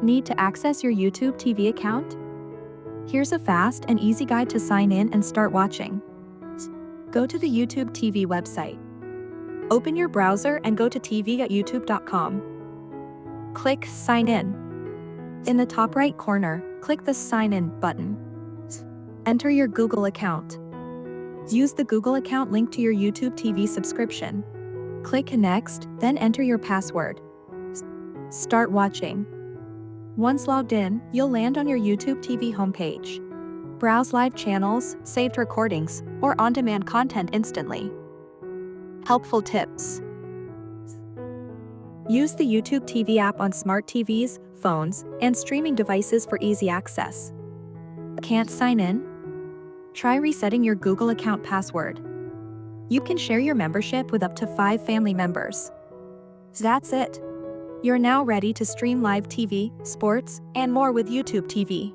Need to access your YouTube TV account? Here's a fast and easy guide to sign in and start watching. Go to the YouTube TV website. Open your browser and go to tv.youtube.com. Click Sign In. In the top right corner, click the Sign In button. Enter your Google account. Use the Google account linked to your YouTube TV subscription. Click Next, then enter your password. Start watching. Once logged in, you'll land on your YouTube TV homepage. Browse live channels, saved recordings, or on-demand content instantly. Helpful tips. Use the YouTube TV app on smart TVs, phones, and streaming devices for easy access. Can't sign in? Try resetting your Google account password. You can share your membership with up to 5 family members. That's it. You're now ready to stream live TV, sports, and more with YouTube TV.